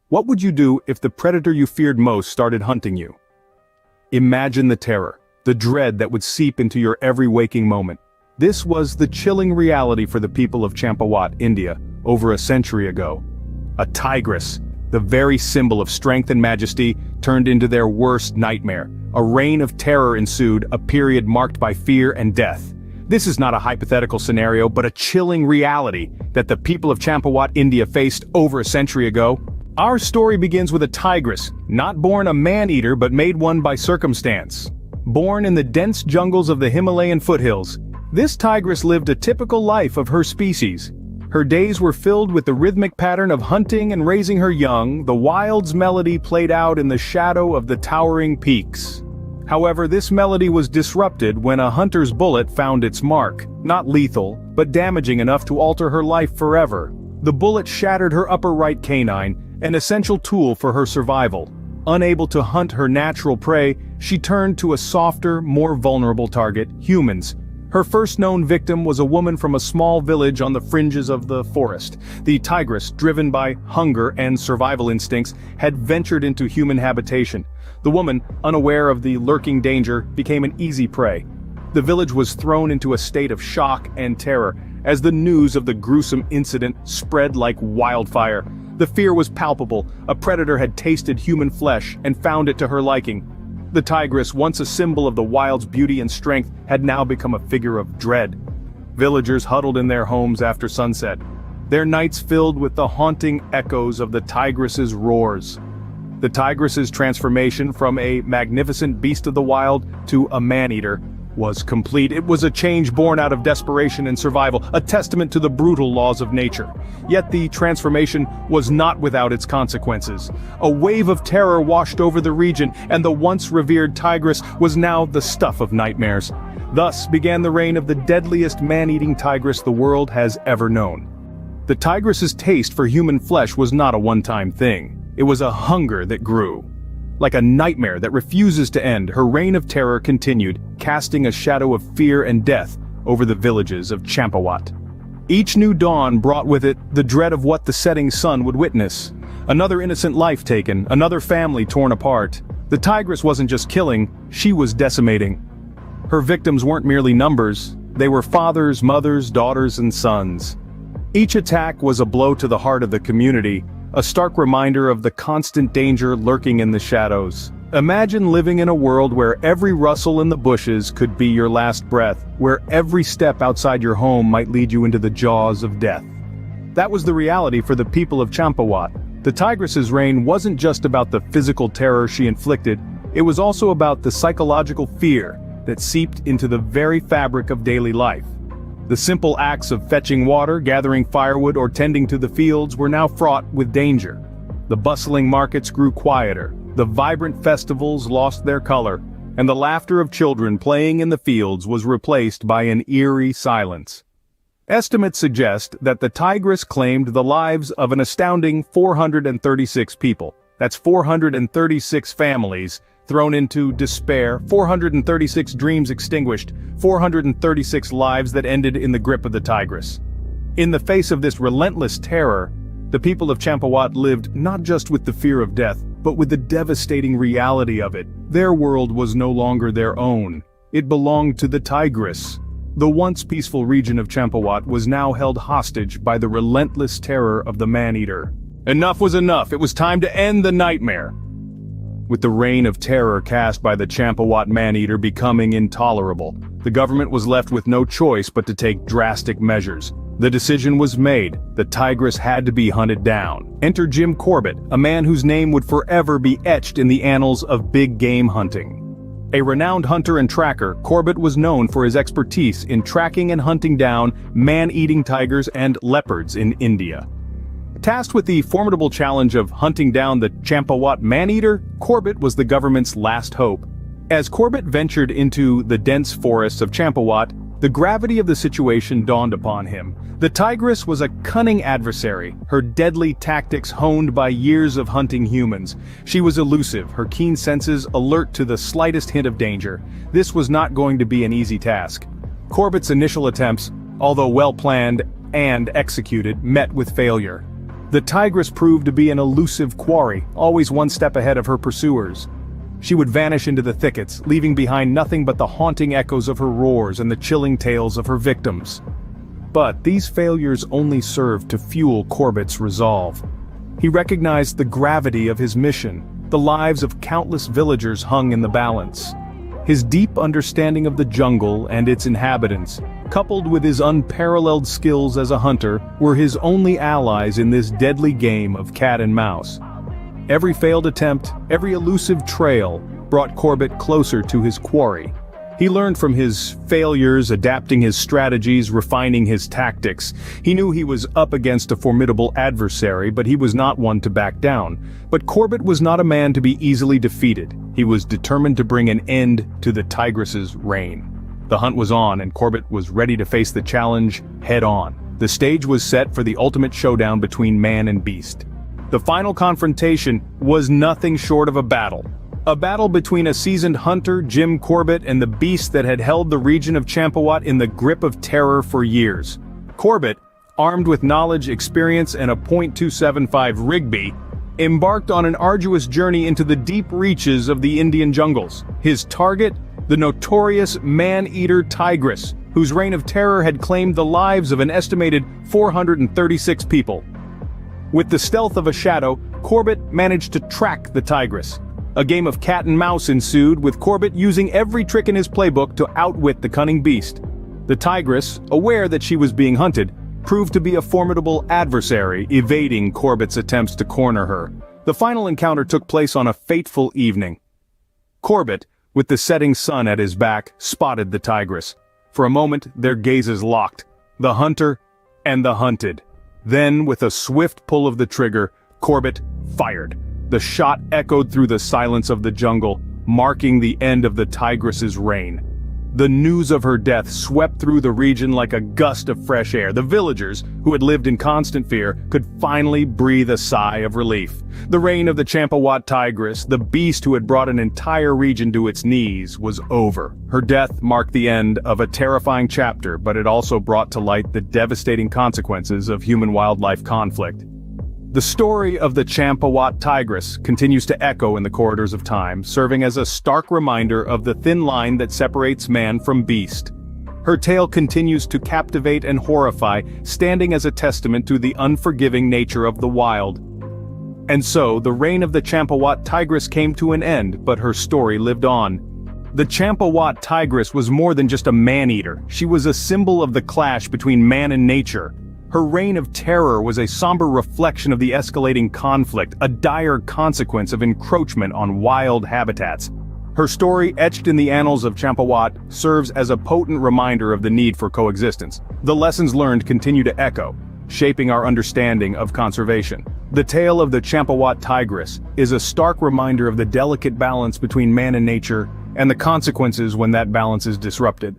What would you do if the predator you feared most started hunting you? Imagine the terror, the dread that would seep into your every waking moment. This was the chilling reality for the people of Champawat, India, over a century ago. A tigress, the very symbol of strength and majesty, turned into their worst nightmare. A reign of terror ensued, a period marked by fear and death. This is not a hypothetical scenario, but a chilling reality that the people of Champawat, India faced over a century ago. Our story begins with a tigress, not born a man-eater but made one by circumstance. Born in the dense jungles of the Himalayan foothills, this tigress lived a typical life of her species. Her days were filled with the rhythmic pattern of hunting and raising her young. The wild's melody played out in the shadow of the towering peaks. However, this melody was disrupted when a hunter's bullet found its mark, not lethal, but damaging enough to alter her life forever. The bullet shattered her upper right canine, an essential tool for her survival. Unable to hunt her natural prey, she turned to a softer, more vulnerable target, humans. Her first known victim was a woman from a small village on the fringes of the forest. The tigress, driven by hunger and survival instincts, had ventured into human habitation. The woman, unaware of the lurking danger, became an easy prey. The village was thrown into a state of shock and terror as the news of the gruesome incident spread like wildfire. The fear was palpable. A predator had tasted human flesh and found it to her liking. The tigress, once a symbol of the wild's beauty and strength, had now become a figure of dread. Villagers huddled in their homes after sunset, their nights filled with the haunting echoes of the tigress's roars. The tigress's transformation from a magnificent beast of the wild to a man-eater was complete. It was a change born out of desperation and survival, a testament to the brutal laws of nature. Yet the transformation was not without its consequences. A wave of terror washed over the region, and the once revered tigress was now the stuff of nightmares. Thus began the reign of the deadliest man-eating tigress the world has ever known. The tigress's taste for human flesh was not a one-time thing. It was a hunger that grew. Like a nightmare that refuses to end, her reign of terror continued, casting a shadow of fear and death over the villages of Champawat. Each new dawn brought with it the dread of what the setting sun would witness. Another innocent life taken, another family torn apart. The tigress wasn't just killing, she was decimating. Her victims weren't merely numbers, they were fathers, mothers, daughters, and sons. Each attack was a blow to the heart of the community, a stark reminder of the constant danger lurking in the shadows. Imagine living in a world where every rustle in the bushes could be your last breath, where every step outside your home might lead you into the jaws of death. That was the reality for the people of Champawat. The tigress's reign wasn't just about the physical terror she inflicted, it was also about the psychological fear that seeped into the very fabric of daily life. The simple acts of fetching water, gathering firewood, or tending to the fields were now fraught with danger. The bustling markets grew quieter, the vibrant festivals lost their color, and the laughter of children playing in the fields was replaced by an eerie silence. Estimates suggest that the tigress claimed the lives of an astounding 436 people. That's 436 families thrown into despair, 436 dreams extinguished, 436 lives that ended in the grip of the tigress. In the face of this relentless terror, the people of Champawat lived not just with the fear of death, but with the devastating reality of it. Their world was no longer their own. It belonged to the tigress. The once peaceful region of Champawat was now held hostage by the relentless terror of the man-eater. Enough was enough. It was time to end the nightmare. With the reign of terror cast by the Champawat man-eater becoming intolerable, the government was left with no choice but to take drastic measures. The decision was made. The tigress had to be hunted down. Enter Jim Corbett, a man whose name would forever be etched in the annals of big game hunting. A renowned hunter and tracker, Corbett was known for his expertise in tracking and hunting down man-eating tigers and leopards in India. Tasked with the formidable challenge of hunting down the Champawat man-eater, Corbett was the government's last hope. As Corbett ventured into the dense forests of Champawat, the gravity of the situation dawned upon him. The tigress was a cunning adversary, her deadly tactics honed by years of hunting humans. She was elusive, her keen senses alert to the slightest hint of danger. This was not going to be an easy task. Corbett's initial attempts, although well planned and executed, met with failure. The tigress proved to be an elusive quarry, always one step ahead of her pursuers. She would vanish into the thickets, leaving behind nothing but the haunting echoes of her roars and the chilling tales of her victims. But these failures only served to fuel Corbett's resolve. He recognized the gravity of his mission. The lives of countless villagers hung in the balance. His deep understanding of the jungle and its inhabitants, coupled with his unparalleled skills as a hunter, were his only allies in this deadly game of cat and mouse. Every failed attempt, every elusive trail, brought Corbett closer to his quarry. He learned from his failures, adapting his strategies, refining his tactics. He knew he was up against a formidable adversary, but he was not one to back down. But Corbett was not a man to be easily defeated. He was determined to bring an end to the tigress's reign. The hunt was on, and Corbett was ready to face the challenge head-on. The stage was set for the ultimate showdown between man and beast. The final confrontation was nothing short of a battle. A battle between a seasoned hunter, Jim Corbett, and the beast that had held the region of Champawat in the grip of terror for years. Corbett, armed with knowledge, experience, and a .275 Rigby, embarked on an arduous journey into the deep reaches of the Indian jungles. His target, the notorious man-eater tigress, whose reign of terror had claimed the lives of an estimated 436 people. With the stealth of a shadow, Corbett managed to track the tigress. A game of cat and mouse ensued, with Corbett using every trick in his playbook to outwit the cunning beast. The tigress, aware that she was being hunted, proved to be a formidable adversary, evading Corbett's attempts to corner her. The final encounter took place on a fateful evening. Corbett, with the setting sun at his back, spotted the tigress. For a moment, their gazes locked, the hunter and the hunted. Then, with a swift pull of the trigger, Corbett fired. The shot echoed through the silence of the jungle, marking the end of the tigress's reign. The news of her death swept through the region like a gust of fresh air. The villagers, who had lived in constant fear, could finally breathe a sigh of relief. The reign of the Champawat tigress, the beast who had brought an entire region to its knees, was over. Her death marked the end of a terrifying chapter, but it also brought to light the devastating consequences of human-wildlife conflict. The story of the Champawat tigress continues to echo in the corridors of time, serving as a stark reminder of the thin line that separates man from beast. Her tale continues to captivate and horrify, standing as a testament to the unforgiving nature of the wild. And so, the reign of the Champawat tigress came to an end, but her story lived on. The Champawat tigress was more than just a man-eater. She was a symbol of the clash between man and nature. Her reign of terror was a somber reflection of the escalating conflict, a dire consequence of encroachment on wild habitats. Her story, etched in the annals of Champawat, serves as a potent reminder of the need for coexistence. The lessons learned continue to echo, shaping our understanding of conservation. The tale of the Champawat tigress is a stark reminder of the delicate balance between man and nature, and the consequences when that balance is disrupted.